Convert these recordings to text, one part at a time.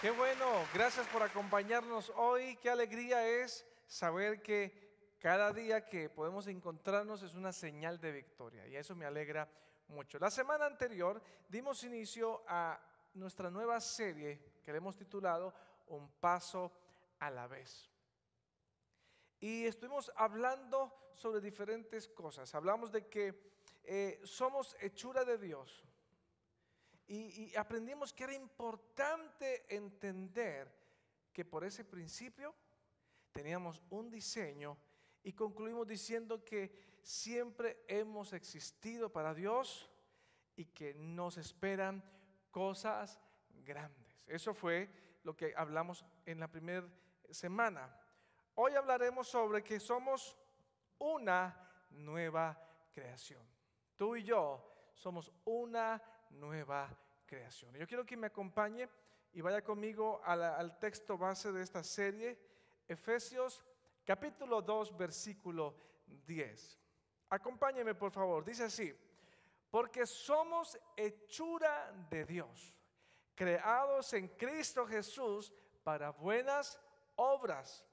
Qué bueno, gracias por acompañarnos hoy. Qué alegría es saber que cada día que podemos encontrarnos es una señal de victoria y eso me alegra mucho. La semana anterior dimos inicio a nuestra nueva serie que le hemos titulado Un Paso a la Vez. Y estuvimos hablando sobre diferentes cosas. Hablamos de que somos hechura de Dios. Y aprendimos que era importante entender que por ese principio teníamos un diseño y concluimos diciendo que siempre hemos existido para Dios y que nos esperan cosas grandes. Eso fue lo que hablamos en la primera semana. Hoy hablaremos sobre que somos una nueva creación. Tú y yo somos una nueva creación. Yo quiero que me acompañe y vaya conmigo al texto base de esta serie, Efesios capítulo 2, versículo 10. Acompáñeme por favor, dice así: porque somos hechura de Dios, creados en Cristo Jesús para buenas obras,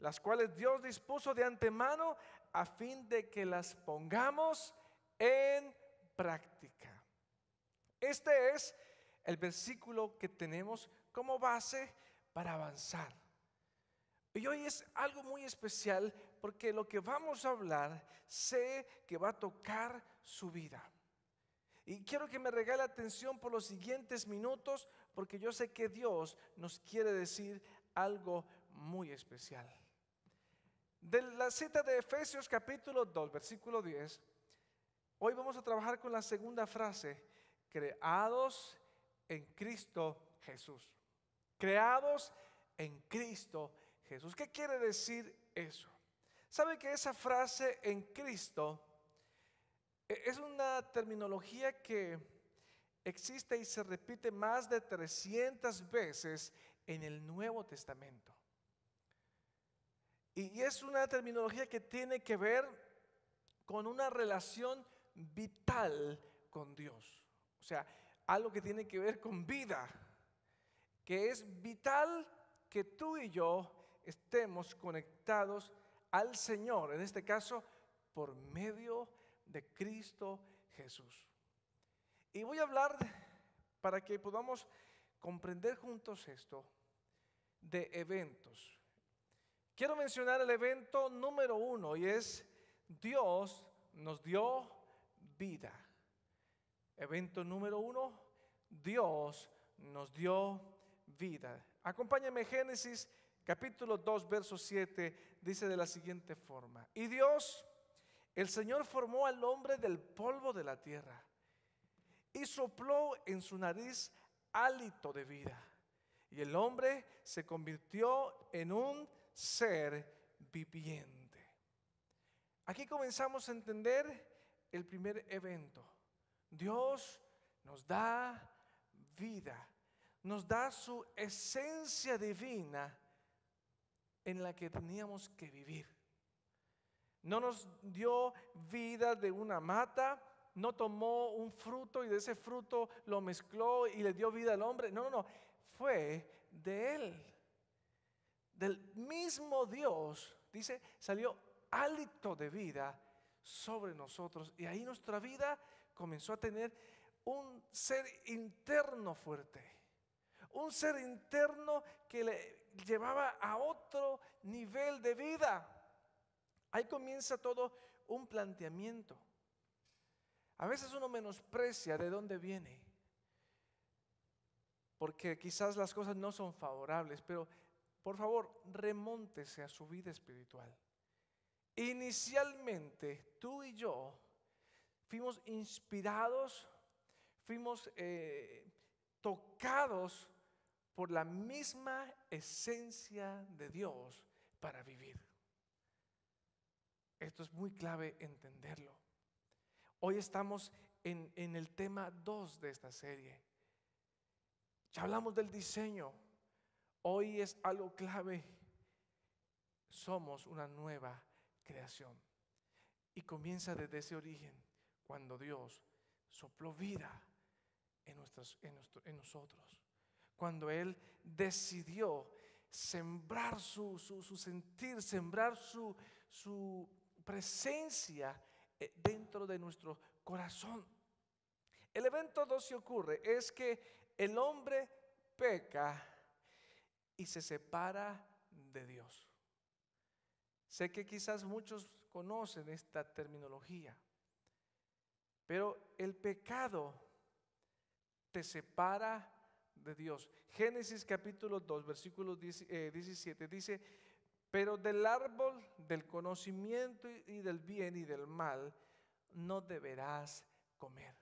las cuales Dios dispuso de antemano a fin de que las pongamos en práctica. Este es el versículo que tenemos como base para avanzar. Y hoy es algo muy especial porque lo que vamos a hablar sé que va a tocar su vida. Y quiero que me regale atención por los siguientes minutos porque yo sé que Dios nos quiere decir algo muy especial. De la cita de Efesios capítulo 2, versículo 10, hoy vamos a trabajar con la segunda frase: creados en Cristo Jesús. Creados en Cristo Jesús. ¿Qué quiere decir eso? ¿Sabe que esa frase en Cristo es una terminología que existe y se repite más de 300 veces en el Nuevo Testamento? Y es una terminología que tiene que ver con una relación vital con Dios. O sea, algo que tiene que ver con vida, que es vital que tú y yo estemos conectados al Señor, en este caso por medio de Cristo Jesús. Y voy a hablar, para que podamos comprender juntos esto, de eventos. Quiero mencionar el evento número 1 y es: Dios nos dio vida. Evento número 1, Dios nos dio vida. Acompáñame, Génesis capítulo 2, verso 7, dice de la siguiente forma: y Dios, el Señor, formó al hombre del polvo de la tierra y sopló en su nariz hálito de vida, y el hombre se convirtió en un ser viviente. Aquí comenzamos a entender el primer evento. Dios nos da vida, nos da su esencia divina en la que teníamos que vivir. No nos dio vida de una mata, no tomó un fruto y de ese fruto lo mezcló y le dio vida al hombre. No, fue de Él. Del mismo Dios, dice, salió hálito de vida sobre nosotros y ahí nuestra vida comenzó a tener un ser interno fuerte, un ser interno que le llevaba a otro nivel de vida. Ahí comienza todo un planteamiento. A veces uno menosprecia de dónde viene, porque quizás las cosas no son favorables, pero por favor, remóntese a su vida espiritual. Inicialmente, tú y yo fuimos inspirados, fuimos tocados por la misma esencia de Dios para vivir. Esto es muy clave entenderlo. Hoy estamos en el tema 2 de esta serie. Ya hablamos del diseño. Hoy es algo clave. Somos una nueva creación. Y comienza desde ese origen, cuando Dios sopló vida en nosotros. cuando Él decidió sembrar su sentir, sembrar su presencia dentro de nuestro corazón. El evento 2 que ocurre es que el hombre peca y se separa de Dios. Sé que quizás muchos conocen esta terminología, pero el pecado te separa de Dios. Génesis capítulo 2, versículo 17 dice: pero del árbol del conocimiento y del bien y del mal no deberás comer.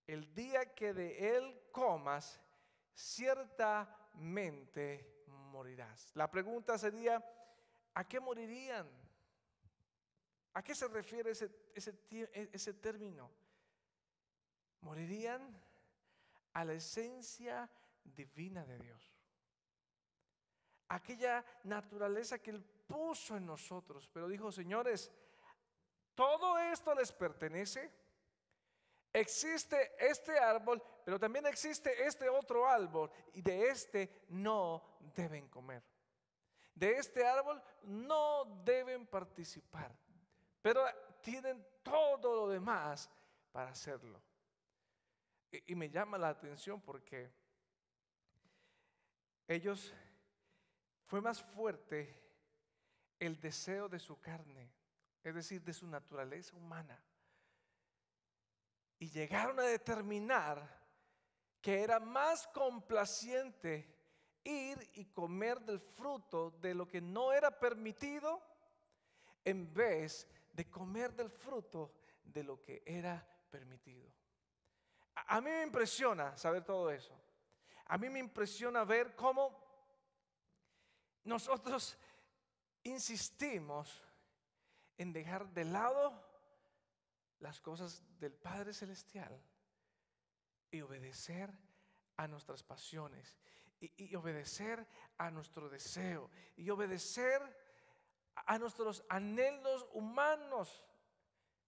El día que de él comas, ciertamente morirás. La pregunta sería: ¿a qué morirían? ¿A qué se refiere ese término? Morirían a la esencia divina de Dios. Aquella naturaleza que Él puso en nosotros. Pero dijo: señores, todo esto les pertenece. Existe este árbol, pero también existe este otro árbol, y de este no deben comer. De este árbol no deben participar, pero tienen todo lo demás para hacerlo. Y me llama la atención porque ellos, fue más fuerte el deseo de su carne, es decir, de su naturaleza humana. Y llegaron a determinar que era más complaciente ir y comer del fruto de lo que no era permitido, en vez de comer del fruto de lo que era permitido. A mí me impresiona saber todo eso. A mí me impresiona ver cómo nosotros insistimos en dejar de lado las cosas del Padre Celestial y obedecer a nuestras pasiones, y obedecer a nuestro deseo, y obedecer a nuestros anhelos humanos,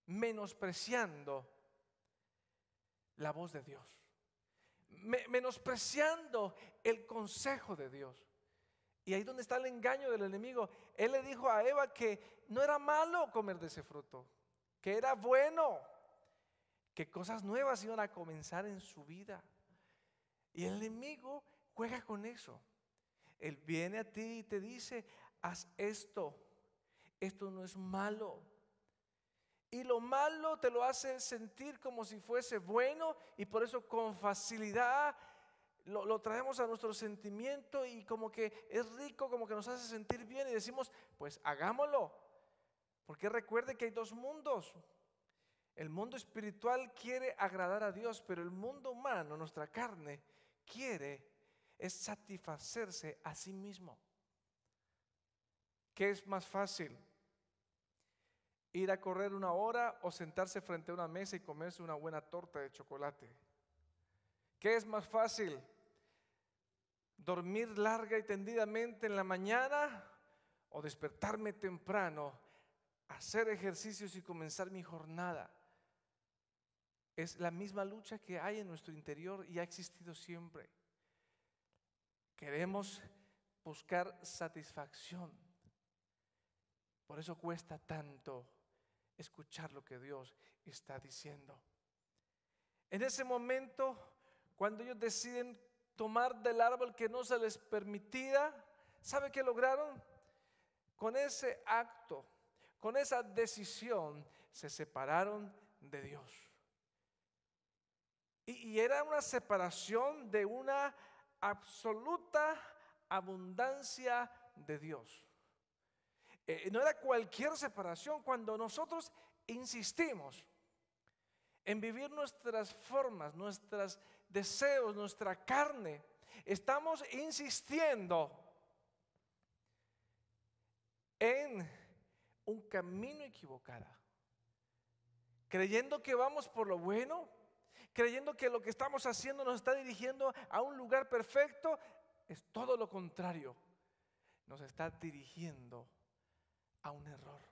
menospreciando la voz de Dios, menospreciando el consejo de Dios. Y ahí donde está el engaño del enemigo. Él le dijo a Eva que no era malo comer de ese fruto, que era bueno, que cosas nuevas iban a comenzar en su vida. Y el enemigo juega con eso. Él viene a ti y te dice: haz esto, esto no es malo. Y lo malo te lo hace sentir como si fuese bueno, y por eso con facilidad lo traemos a nuestro sentimiento, y como que es rico, como que nos hace sentir bien, y decimos: pues hagámoslo. Porque recuerde que hay dos mundos. El mundo espiritual quiere agradar a Dios, pero el mundo humano, nuestra carne, quiere es satisfacerse a sí mismo. ¿Qué es más fácil? ¿Ir a correr 1 hora o sentarse frente a una mesa y comerse una buena torta de chocolate? ¿Qué es más fácil? ¿Dormir larga y tendidamente en la mañana o despertarme temprano, hacer ejercicios y comenzar mi jornada? Es la misma lucha que hay en nuestro interior y ha existido siempre. Queremos buscar satisfacción. Por eso cuesta tanto escuchar lo que Dios está diciendo. En ese momento, cuando ellos deciden tomar del árbol que no se les permitía, ¿sabe qué lograron? Con ese acto, con esa decisión, se separaron de Dios. Y era una separación de una absoluta abundancia de Dios. No era cualquier separación. Cuando nosotros insistimos en vivir nuestras formas, nuestros deseos, nuestra carne, estamos insistiendo en un camino equivocado, creyendo que vamos por lo bueno, creyendo que lo que estamos haciendo nos está dirigiendo a un lugar perfecto. Es todo lo contrario. Nos está dirigiendo a un error.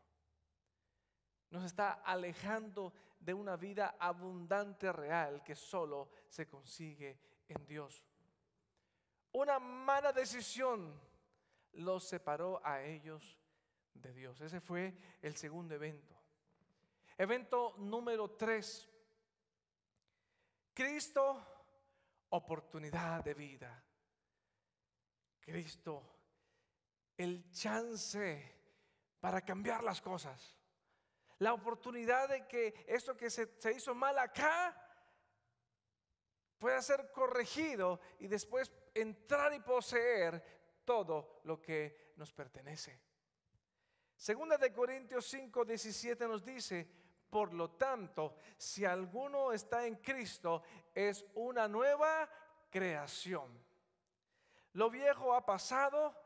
Nos está alejando de una vida abundante real que solo se consigue en Dios. Una mala decisión los separó a ellos de Dios. Ese fue el segundo evento. Evento número 3. Cristo, oportunidad de vida. Cristo, el chance para cambiar las cosas. La oportunidad de que esto que se hizo mal acá pueda ser corregido y después entrar y poseer todo lo que nos pertenece. Segunda de Corintios 5:17 nos dice: por lo tanto, si alguno está en Cristo, es una nueva creación. Lo viejo ha pasado,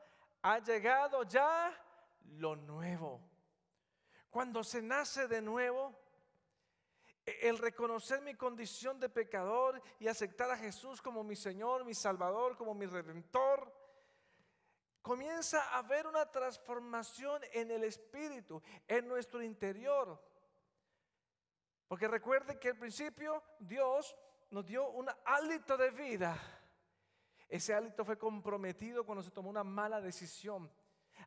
ha llegado ya lo nuevo. Cuando se nace de nuevo, el reconocer mi condición de pecador y aceptar a Jesús como mi Señor, mi Salvador, como mi Redentor, comienza a haber una transformación en el espíritu, en nuestro interior. Porque recuerde que al principio Dios nos dio un hálito de vida. Ese hálito fue comprometido cuando se tomó una mala decisión.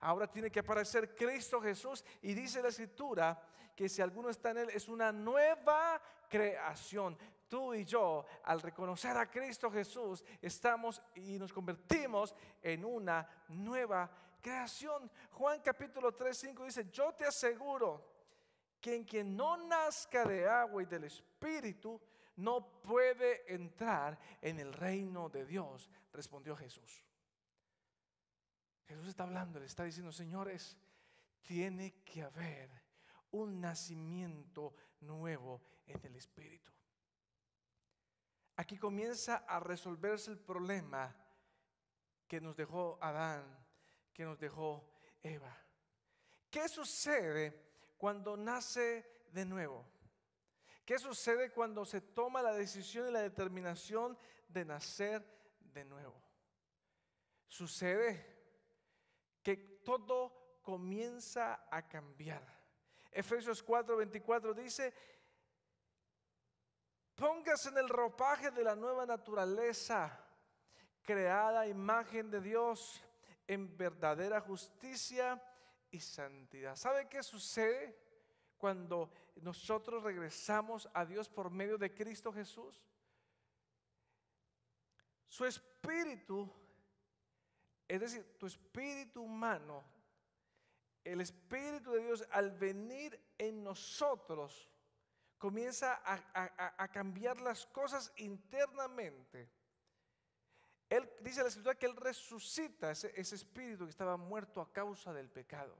Ahora tiene que aparecer Cristo Jesús, y dice la Escritura que si alguno está en Él es una nueva creación. Tú y yo, al reconocer a Cristo Jesús, estamos y nos convertimos en una nueva creación. Juan capítulo 3:5 dice: yo te aseguro que en quien no nazca de agua y del Espíritu no puede entrar en el reino de Dios, respondió Jesús. Jesús está hablando, le está diciendo: señores, tiene que haber un nacimiento nuevo en el Espíritu. Aquí comienza a resolverse el problema que nos dejó Adán, que nos dejó Eva. ¿Qué sucede cuando nace de nuevo? ¿Qué sucede cuando se toma la decisión y la determinación de nacer de nuevo? Sucede que todo comienza a cambiar. Efesios 4:24 dice: póngase en el ropaje de la nueva naturaleza, creada a imagen de Dios, en verdadera justicia y santidad. ¿Sabe qué sucede cuando nosotros regresamos a Dios por medio de Cristo Jesús? Su espíritu, es decir, tu espíritu humano, el Espíritu de Dios, al venir en nosotros, comienza a cambiar las cosas internamente. Él dice la Escritura que Él resucita ese espíritu que estaba muerto a causa del pecado.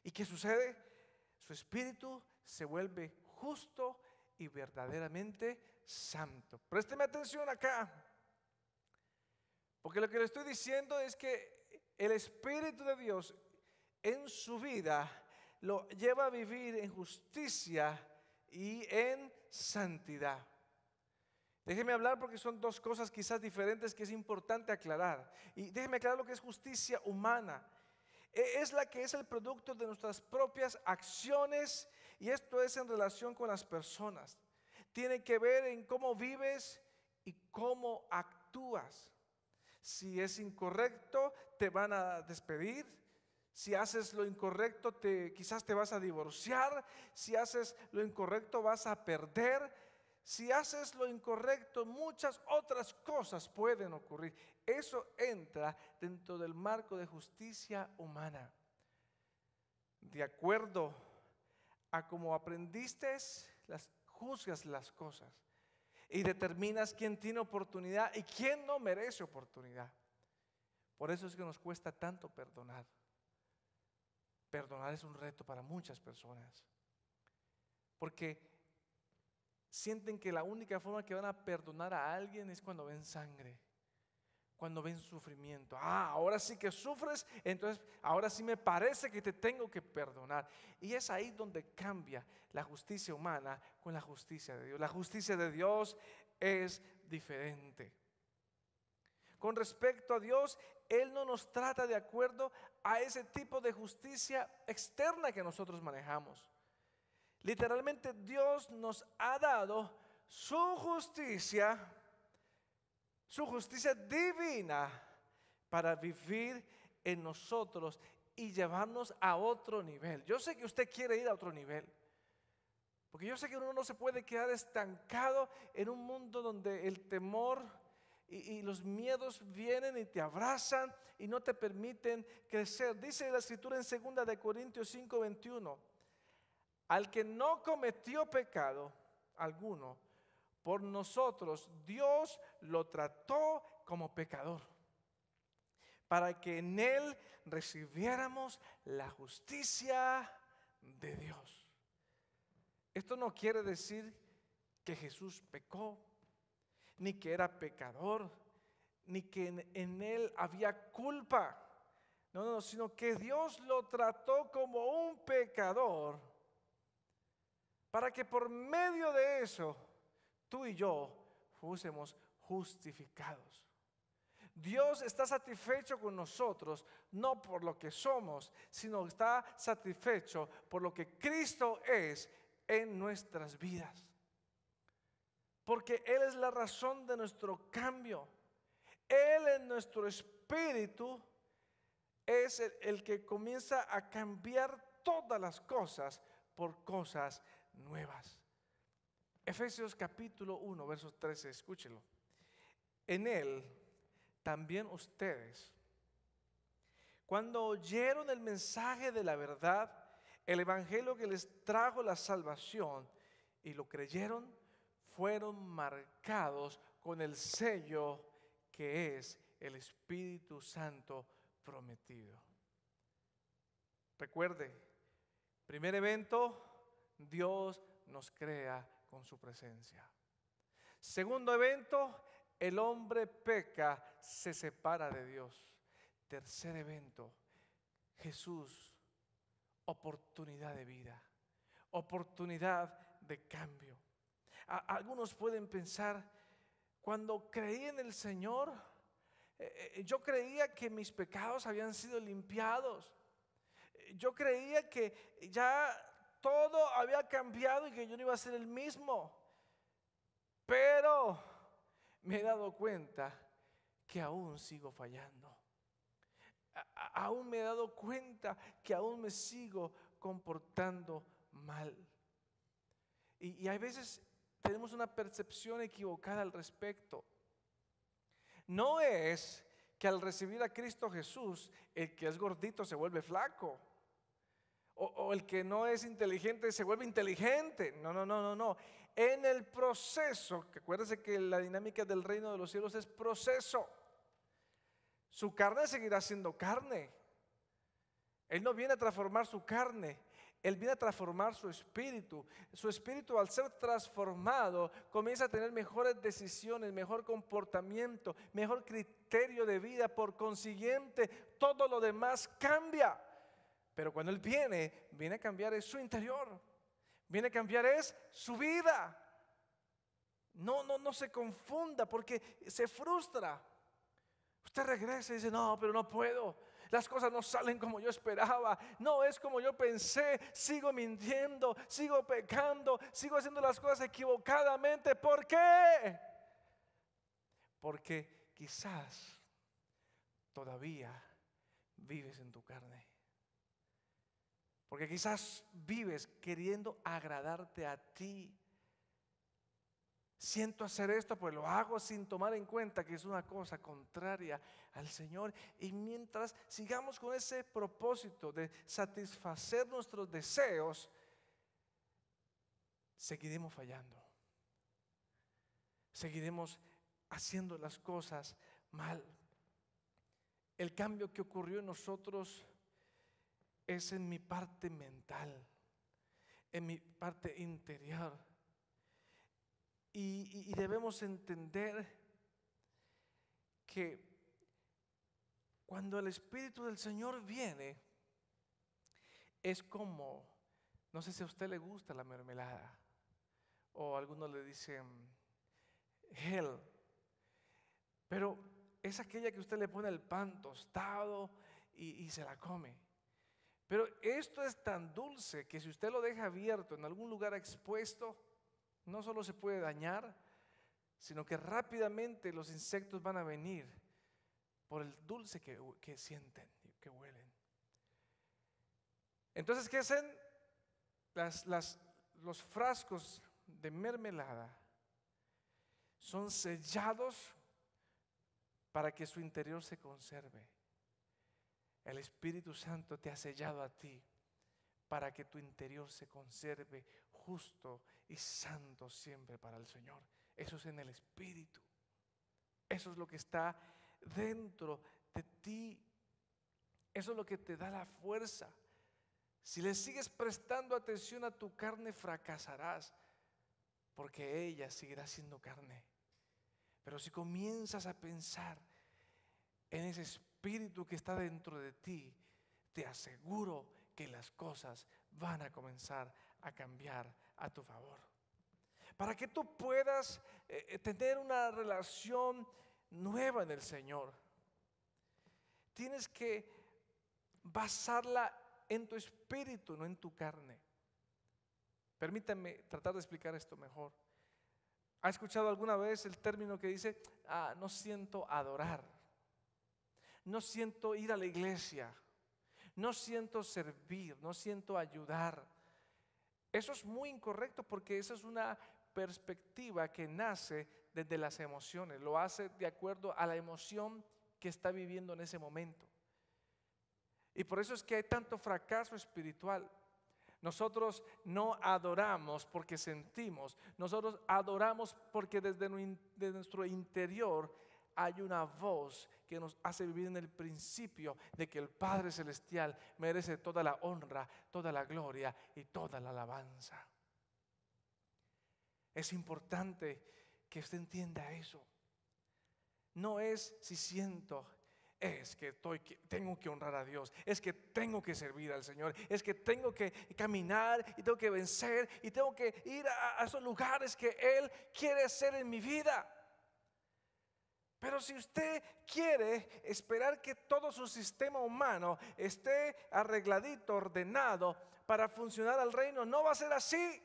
¿Y qué sucede? Su espíritu se vuelve justo y verdaderamente santo. Présteme atención acá, porque lo que le estoy diciendo es que el Espíritu de Dios en su vida lo lleva a vivir en justicia y en santidad. Déjeme hablar porque son dos cosas quizás diferentes que es importante aclarar. Y déjeme aclarar lo que es justicia humana. Es la que es el producto de nuestras propias acciones, y esto es en relación con las personas. Tiene que ver en cómo vives y cómo actúas. Si es incorrecto, te van a despedir. Si haces lo incorrecto, quizás te vas a divorciar. Si haces lo incorrecto, vas a perder. Si haces lo incorrecto, muchas otras cosas pueden ocurrir. Eso entra dentro del marco de justicia humana. De acuerdo a cómo aprendiste, juzgas las cosas y determinas quién tiene oportunidad y quién no merece oportunidad. Por eso es que nos cuesta tanto perdonar. Perdonar es un reto para muchas personas, porque sienten que la única forma que van a perdonar a alguien es cuando ven sangre, cuando ven sufrimiento. Ahora sí que sufres, entonces ahora sí me parece que te tengo que perdonar. Y es ahí donde cambia la justicia humana con la justicia de Dios. La justicia de Dios es diferente. Con respecto a Dios, Él no nos trata de acuerdo a ese tipo de justicia externa que nosotros manejamos. Literalmente Dios nos ha dado su justicia divina, para vivir en nosotros y llevarnos a otro nivel. Yo sé que usted quiere ir a otro nivel, porque yo sé que uno no se puede quedar estancado en un mundo donde el temor y los miedos vienen y te abrazan y no te permiten crecer. Dice la escritura en 2 de Corintios 5:21, al que no cometió pecado alguno, por nosotros Dios lo trató como pecador, para que en él recibiéramos la justicia de Dios. Esto no quiere decir que Jesús pecó, ni que era pecador, ni que en él había culpa. No, sino que Dios lo trató como un pecador, para que por medio de eso tú y yo fuésemos justificados. Dios está satisfecho con nosotros, no por lo que somos, sino está satisfecho por lo que Cristo es en nuestras vidas. Porque Él es la razón de nuestro cambio. Él en nuestro espíritu es el que comienza a cambiar todas las cosas por cosas nuevas. Efesios capítulo 1, versos 13, escúchelo. En Él también ustedes, cuando oyeron el mensaje de la verdad, el evangelio que les trajo la salvación, y lo creyeron, fueron marcados con el sello que es el Espíritu Santo prometido. Recuerde, primer evento, Dios nos crea con su presencia. Segundo evento, el hombre peca, se separa de Dios. Tercer evento, Jesús, oportunidad de vida, oportunidad de cambio. Algunos pueden pensar, cuando creí en el Señor, yo creía que mis pecados habían sido limpiados. Yo creía que ya todo había cambiado y que yo no iba a ser el mismo. Pero me he dado cuenta que aún sigo fallando. Aún me he dado cuenta que aún me sigo comportando mal. Y hay veces tenemos una percepción equivocada al respecto. No es que al recibir a Cristo Jesús, el que es gordito se vuelve flaco, o el que no es inteligente se vuelve inteligente. No. En el proceso, que acuérdense que la dinámica del reino de los cielos es proceso. Su carne seguirá siendo carne. Él no viene a transformar su carne, Él viene a transformar su espíritu. Su espíritu, al ser transformado, comienza a tener mejores decisiones, mejor comportamiento, mejor criterio de vida. Por consiguiente, todo lo demás cambia. Pero cuando Él viene a cambiar es su interior, viene a cambiar es su vida. No se confunda, porque se frustra. Usted regresa y dice, no, pero no puedo. Las cosas no salen como yo esperaba. No es como yo pensé. Sigo mintiendo, sigo pecando, sigo haciendo las cosas equivocadamente. ¿Por qué? Porque quizás todavía vives en tu carne. Porque quizás vives queriendo agradarte a ti. Siento hacer esto, pues lo hago sin tomar en cuenta que es una cosa contraria al Señor. Y mientras sigamos con ese propósito de satisfacer nuestros deseos, seguiremos fallando. Seguiremos haciendo las cosas mal. El cambio que ocurrió en nosotros es en mi parte mental, en mi parte interior. Y debemos entender que cuando el Espíritu del Señor viene, es como, no sé si a usted le gusta la mermelada, o algunos le dicen gel, pero es aquella que usted le pone el pan tostado y se la come. Pero esto es tan dulce que si usted lo deja abierto en algún lugar expuesto, no solo se puede dañar, sino que rápidamente los insectos van a venir por el dulce que sienten, que huelen. Entonces, ¿qué hacen? Los frascos de mermelada son sellados para que su interior se conserve. El Espíritu Santo te ha sellado a ti para que tu interior se conserve justo y santo siempre para el Señor. Eso es en el Espíritu. Eso es lo que está dentro de ti. Eso es lo que te da la fuerza. Si le sigues prestando atención a tu carne, fracasarás, porque ella seguirá siendo carne. Pero si comienzas a pensar en ese Espíritu que está dentro de ti, te aseguro que las cosas van a comenzar a cambiar a tu favor. Para que tú puedas tener una relación nueva en el Señor, tienes que basarla en tu espíritu, no en tu carne. Permítanme tratar de explicar esto mejor. ¿Ha escuchado alguna vez el término que dice, no siento adorar, no siento ir a la iglesia, no siento servir, no siento ayudar? Eso es muy incorrecto, porque esa es una perspectiva que nace desde las emociones. Lo hace de acuerdo a la emoción que está viviendo en ese momento. Y por eso es que hay tanto fracaso espiritual. Nosotros no adoramos porque sentimos, nosotros adoramos porque desde nuestro interior hay una voz que nos hace vivir en el principio de que el Padre Celestial merece toda la honra, toda la gloria y toda la alabanza. Es importante que usted entienda eso. No es si siento, es que tengo que honrar a Dios, es que tengo que servir al Señor, es que tengo que caminar y tengo que vencer y tengo que ir a esos lugares que Él quiere hacer en mi vida. Pero si usted quiere esperar que todo su sistema humano esté arregladito, ordenado para funcionar al reino, no va a ser así.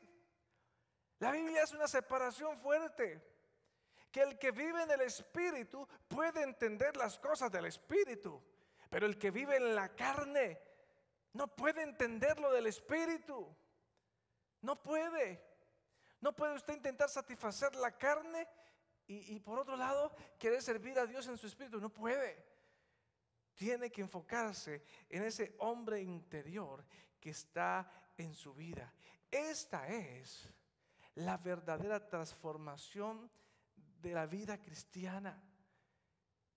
La Biblia es una separación fuerte. Que el que vive en el Espíritu puede entender las cosas del Espíritu, pero el que vive en la carne no puede entender lo del Espíritu. No puede. No puede usted intentar satisfacer la carne y por otro lado querer servir a Dios en su espíritu. No puede. Tiene que enfocarse en ese hombre interior que está en su vida. Esta es la verdadera transformación de la vida cristiana.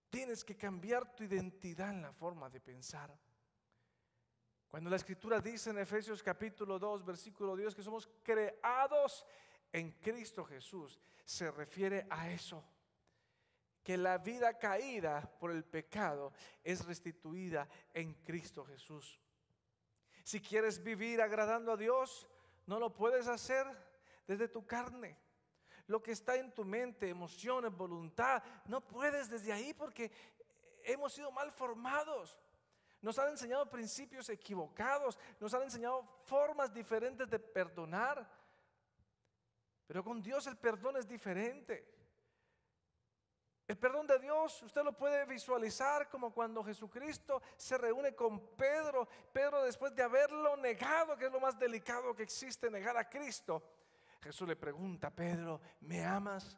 Tienes que cambiar tu identidad en la forma de pensar. Cuando la Escritura dice en Efesios capítulo 2 versículo 10 que somos creados en Cristo Jesús, se refiere a eso, que la vida caída por el pecado es restituida en Cristo Jesús. Si quieres vivir agradando a Dios, no lo puedes hacer desde tu carne. Lo que está en tu mente, emociones, voluntad, no puedes desde ahí, porque hemos sido mal formados. Nos han enseñado principios equivocados, nos han enseñado formas diferentes de perdonar. Pero con Dios el perdón es diferente. El perdón de Dios usted lo puede visualizar como cuando Jesucristo se reúne con Pedro. Pedro, después de haberlo negado, que es lo más delicado que existe, negar a Cristo, Jesús le pregunta: Pedro, ¿me amas?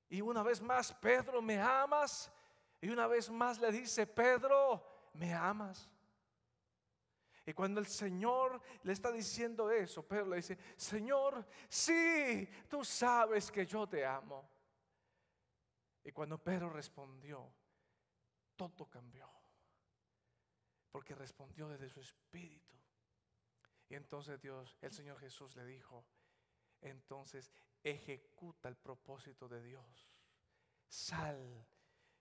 Y una vez más: Pedro, ¿me amas? Y una vez más le dice: Pedro, ¿me amas? Y cuando el Señor le está diciendo eso, Pedro le dice: Señor, sí, tú sabes que yo te amo. Y cuando Pedro respondió, todo cambió, porque respondió desde su espíritu. Y entonces el Señor Jesús le dijo: entonces ejecuta el propósito de Dios. Sal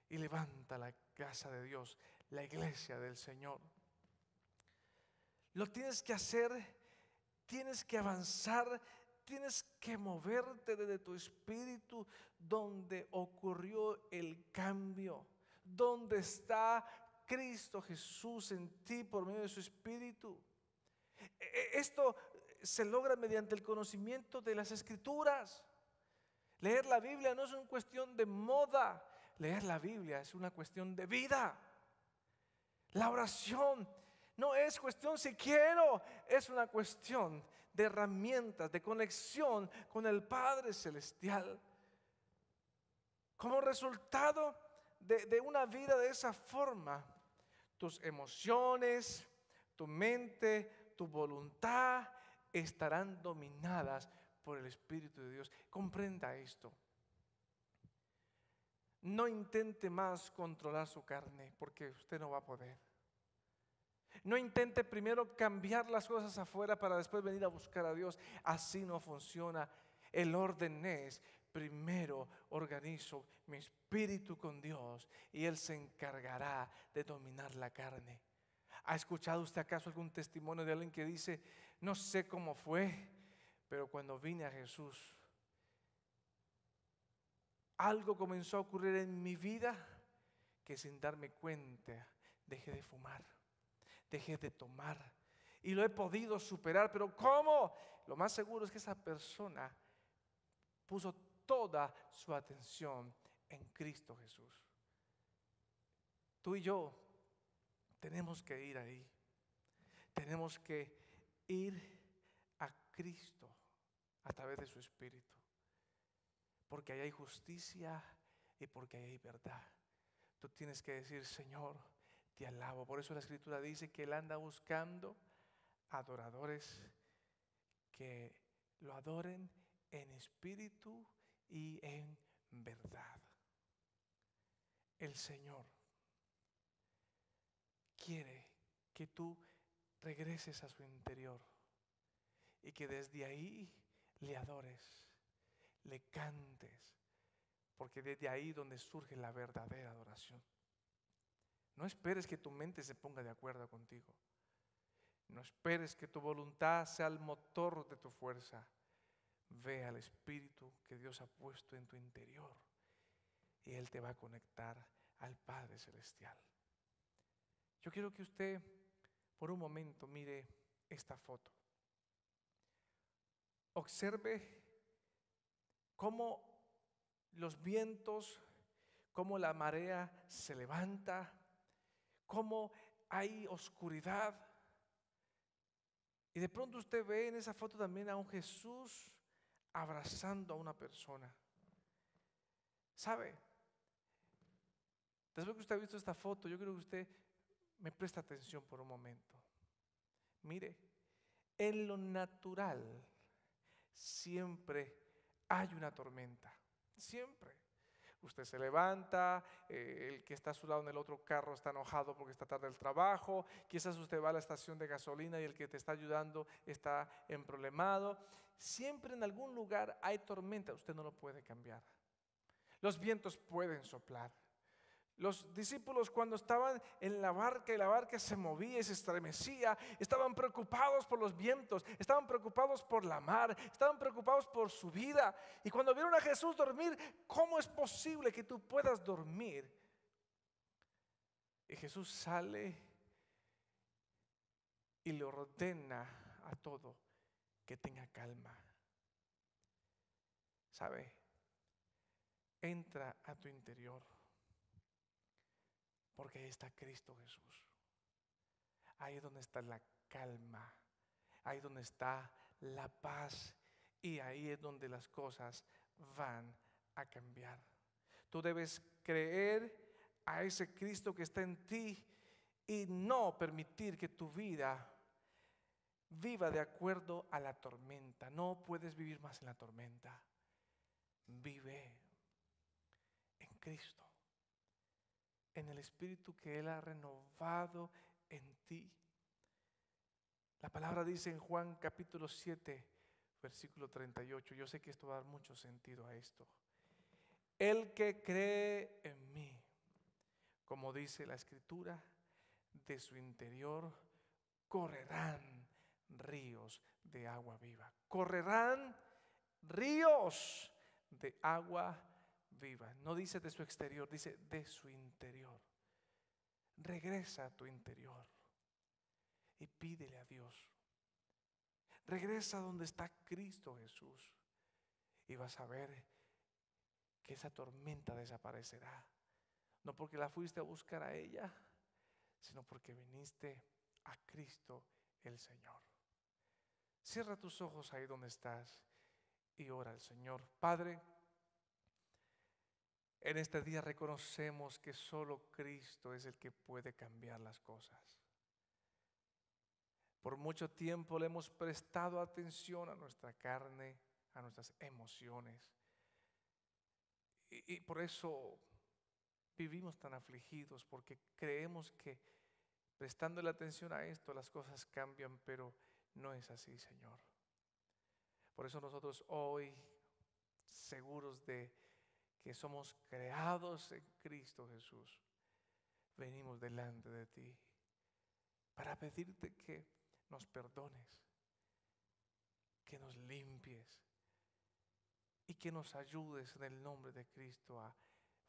y levanta la casa de Dios, la iglesia del Señor. Lo tienes que hacer, tienes que avanzar, tienes que moverte desde tu espíritu, donde ocurrió el cambio, donde está Cristo Jesús en ti por medio de su espíritu. Esto se logra mediante el conocimiento de las Escrituras. Leer la Biblia no es una cuestión de moda. leer la Biblia es una cuestión de vida. La oración no es cuestión si quiero, es una cuestión de herramientas, de conexión con el Padre Celestial. Como resultado de una vida de esa forma, tus emociones, tu mente, tu voluntad estarán dominadas por el Espíritu de Dios. Comprenda esto. No intente más controlar su carne, porque usted no va a poder. No intente primero cambiar las cosas afuera para después venir a buscar a Dios. Así no funciona. El orden es: primero organizo mi espíritu con Dios y Él se encargará de dominar la carne. ¿Ha escuchado usted acaso algún testimonio de alguien que dice: no sé cómo fue, pero cuando vine a Jesús, algo comenzó a ocurrir en mi vida que sin darme cuenta dejé de fumar, dejé de tomar y lo he podido superar? ¿Pero cómo? Lo más seguro es que esa persona puso toda su atención en Cristo Jesús. Tú y yo tenemos que ir ahí. Tenemos que ir a Cristo a través de su Espíritu, porque ahí hay justicia y porque ahí hay verdad. Tú tienes que decir: Señor, te alabo. Por eso la Escritura dice que Él anda buscando adoradores que lo adoren en espíritu y en verdad. El Señor quiere que tú regreses a su interior y que desde ahí le adores, le cantes, porque desde ahí donde surge la verdadera adoración. No esperes que tu mente se ponga de acuerdo contigo. No esperes que tu voluntad sea el motor de tu fuerza. Ve al Espíritu que Dios ha puesto en tu interior y Él te va a conectar al Padre Celestial. Yo quiero que usted por un momento mire esta foto. Observe cómo los vientos, cómo la marea se levanta, cómo hay oscuridad. Y de pronto usted ve en esa foto también a un Jesús abrazando a una persona. ¿Sabe? Después que usted ha visto esta foto, yo quiero que usted me preste atención por un momento. Mire, en lo natural siempre hay una tormenta, siempre. Usted se levanta, el que está a su lado en el otro carro está enojado porque está tarde del trabajo, quizás usted va a la estación de gasolina y el que te está ayudando está emproblemado. Siempre en algún lugar hay tormenta, usted no lo puede cambiar. Los vientos pueden soplar. Los discípulos, cuando estaban en la barca y la barca se movía y se estremecía, estaban preocupados por los vientos, estaban preocupados por la mar, estaban preocupados por su vida. Y cuando vieron a Jesús dormir, ¿cómo es posible que tú puedas dormir? Y Jesús sale y le ordena a todo que tenga calma. ¿Sabe? Entra a tu interior, porque ahí está Cristo Jesús. Ahí es donde está la calma, ahí es donde está la paz y ahí es donde las cosas van a cambiar. Tú debes creer a ese Cristo que está en ti y no permitir que tu vida viva de acuerdo a la tormenta. No puedes vivir más en la tormenta. Vive en Cristo, en el Espíritu que Él ha renovado en ti. La palabra dice en Juan capítulo 7, versículo 38. Yo sé que esto va a dar mucho sentido a esto. El que cree en mí, como dice la Escritura, de su interior correrán ríos de agua viva. Correrán ríos de agua viva. No dice de su exterior, dice de su interior. Regresa a tu interior y pídele a Dios. Regresa donde está Cristo Jesús y vas a ver que esa tormenta desaparecerá. No porque la fuiste a buscar a ella, sino porque viniste a Cristo el Señor. Cierra tus ojos ahí donde estás y ora al Señor. Padre, en este día reconocemos que solo Cristo es el que puede cambiar las cosas. Por mucho tiempo le hemos prestado atención a nuestra carne, a nuestras emociones. Y por eso vivimos tan afligidos, porque creemos que prestándole atención a esto las cosas cambian, pero no es así, Señor. Por eso nosotros hoy, seguros de que somos creados en Cristo Jesús, venimos delante de ti para pedirte que nos perdones, que nos limpies y que nos ayudes en el nombre de Cristo a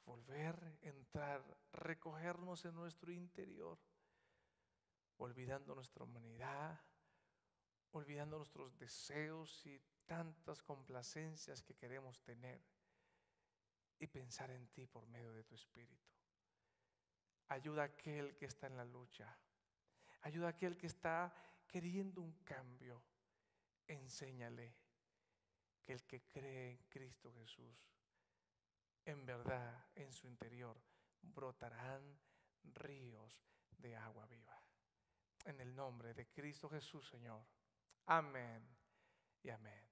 volver a entrar, recogernos en nuestro interior, olvidando nuestra humanidad, olvidando nuestros deseos y tantas complacencias que queremos tener, y pensar en ti por medio de tu Espíritu. Ayuda a aquel que está en la lucha, ayuda a aquel que está queriendo un cambio. Enséñale que el que cree en Cristo Jesús, en verdad en su interior brotarán ríos de agua viva. En el nombre de Cristo Jesús, Señor. Amén y amén.